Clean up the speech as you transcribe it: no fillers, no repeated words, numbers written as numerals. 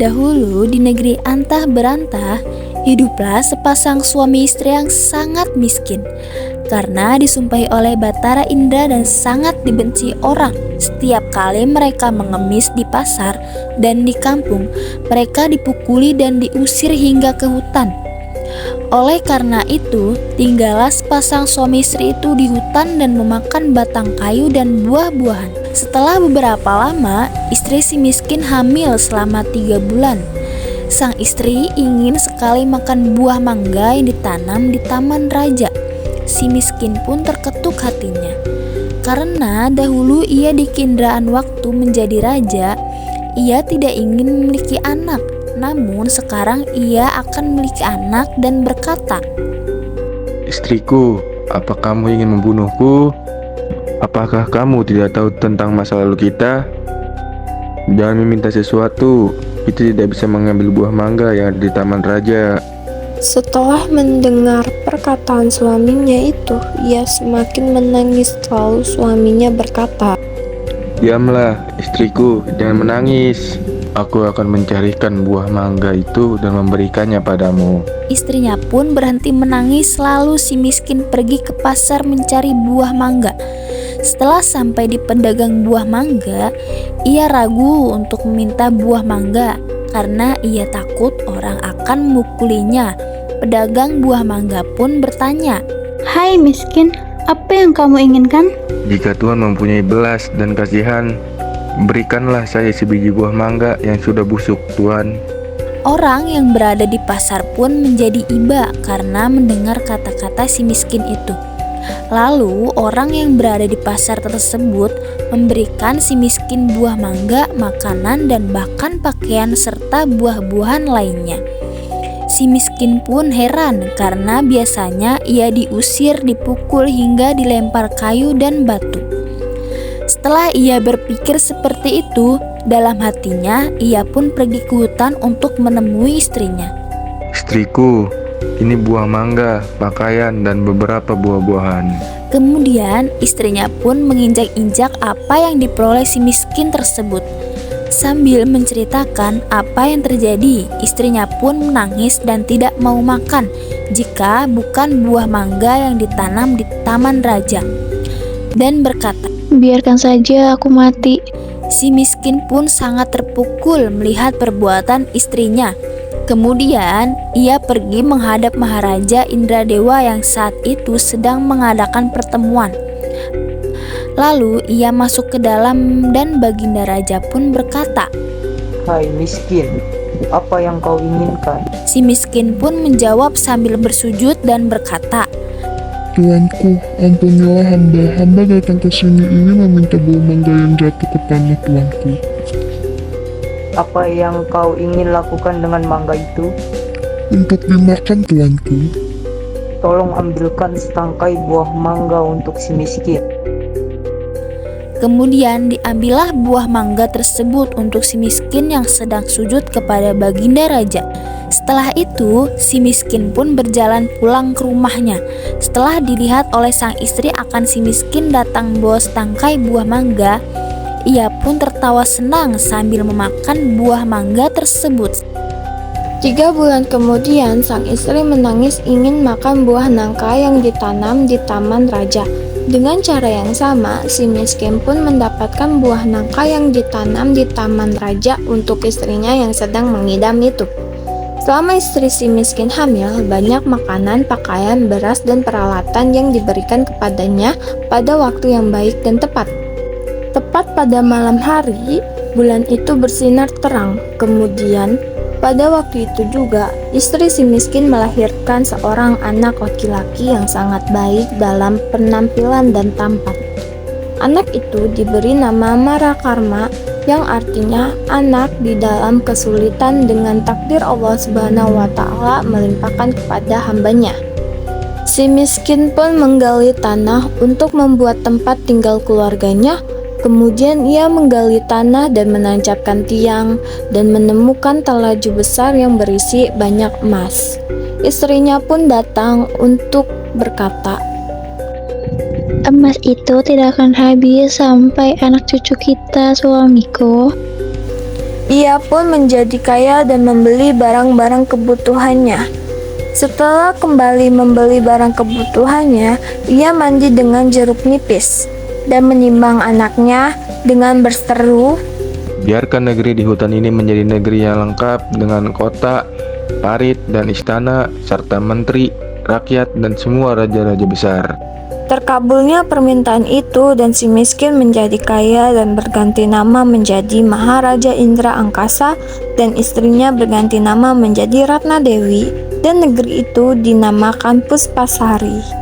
Dahulu di negeri antah berantah, hiduplah sepasang suami istri yang sangat miskin karena disumpahi oleh Batara Indra dan sangat dibenci orang. Setiap kali mereka mengemis di pasar dan di kampung, mereka dipukuli dan diusir hingga ke hutan. Oleh karena itu, tinggallah sepasang suami istri itu di hutan dan memakan batang kayu dan buah-buahan. Setelah beberapa lama, istri si miskin hamil selama 3 bulan. Sang istri ingin sekali makan buah mangga yang ditanam di taman raja. Si miskin pun terketuk hatinya. Karena dahulu ia di kinderaan waktu menjadi raja, ia tidak ingin memiliki anak. Namun sekarang ia akan memiliki anak dan berkata, "Istriku, apa kamu ingin membunuhku? Apakah kamu tidak tahu tentang masa lalu kita? Jangan meminta sesuatu, kita tidak bisa mengambil buah mangga yang ada di taman raja." Setelah mendengar perkataan suaminya itu, ia semakin menangis. Lalu suaminya berkata, "Diamlah, istriku, jangan menangis. Aku akan mencarikan buah mangga itu dan memberikannya padamu." Istrinya pun berhenti menangis, lalu si miskin pergi ke pasar mencari buah mangga. Setelah sampai di pedagang buah mangga, ia ragu untuk meminta buah mangga karena ia takut orang akan memukulinya. Pedagang buah mangga pun bertanya, "Hai miskin, apa yang kamu inginkan?" "Jika Tuhan mempunyai belas dan kasihan, berikanlah saya sebiji buah mangga yang sudah busuk, Tuhan." Orang yang berada di pasar pun menjadi iba karena mendengar kata-kata si miskin itu. Lalu orang yang berada di pasar tersebut memberikan si miskin buah mangga, makanan, dan bahkan pakaian serta buah-buahan lainnya. Si miskin pun heran karena biasanya ia diusir, dipukul hingga dilempar kayu dan batu. Setelah ia berpikir seperti itu, dalam hatinya ia pun pergi ke hutan untuk menemui istrinya. "Istriku, ini buah mangga, pakaian, dan beberapa buah-buahan." Kemudian istrinya pun menginjak-injak apa yang diperoleh si miskin tersebut. Sambil menceritakan apa yang terjadi, istrinya pun menangis dan tidak mau makan jika bukan buah mangga yang ditanam di taman raja, dan berkata, "Biarkan saja aku mati." Si miskin pun sangat terpukul melihat perbuatan istrinya. Kemudian ia pergi menghadap Maharaja Indradewa yang saat itu sedang mengadakan pertemuan. Lalu ia masuk ke dalam dan Baginda Raja pun berkata, "Hai miskin, apa yang kau inginkan?" Si miskin pun menjawab sambil bersujud dan berkata, "Tuanku, ampunilah hamba. Hamba datang ke sini ingin meminta buah mangga yang jatuh ke tanah, Tuanku." "Apa yang kau ingin lakukan dengan mangga itu?" "Untuk dimakan, Tuanku." "Tolong ambilkan setangkai buah mangga untuk si miskin." Kemudian diambillah buah mangga tersebut untuk si miskin yang sedang sujud kepada Baginda Raja. Setelah itu, si miskin pun berjalan pulang ke rumahnya. Setelah dilihat oleh sang istri akan si miskin datang membawa setangkai buah mangga, ia pun tertawa senang sambil memakan buah mangga tersebut. 3 bulan kemudian, sang istri menangis ingin makan buah nangka yang ditanam di taman raja. Dengan cara yang sama, si miskin pun mendapatkan buah nangka yang ditanam di taman raja untuk istrinya yang sedang mengidam itu. Selama istri si miskin hamil, banyak makanan, pakaian, beras, dan peralatan yang diberikan kepadanya pada waktu yang baik dan tepat. Tepat pada malam hari, bulan itu bersinar terang. Kemudian, pada waktu itu juga, istri si miskin melahirkan seorang anak laki-laki yang sangat baik dalam penampilan dan tampan. Anak itu diberi nama Marakarma, yang artinya anak di dalam kesulitan dengan takdir Allah Subhanahu wa Ta'ala melimpahkan kepada hambanya. Si miskin pun menggali tanah untuk membuat tempat tinggal keluarganya. Kemudian ia menggali tanah dan menancapkan tiang dan menemukan talaju besar yang berisi banyak emas. Istrinya pun datang untuk berkata, "Emas itu tidak akan habis sampai anak cucu kita, suamiku." Ia pun menjadi kaya dan membeli barang-barang kebutuhannya. Setelah kembali membeli barang kebutuhannya, ia mandi dengan jeruk nipis dan menimbang anaknya dengan berseru, Biarkan negeri di hutan ini menjadi negeri yang lengkap dengan kota, parit, dan istana, serta menteri, rakyat, dan semua raja-raja besar. Terkabulnya permintaan itu dan si miskin menjadi kaya dan berganti nama menjadi Maharaja Indra Angkasa, dan istrinya berganti nama menjadi Ratna Dewi, dan negeri itu dinamakan Puspasari.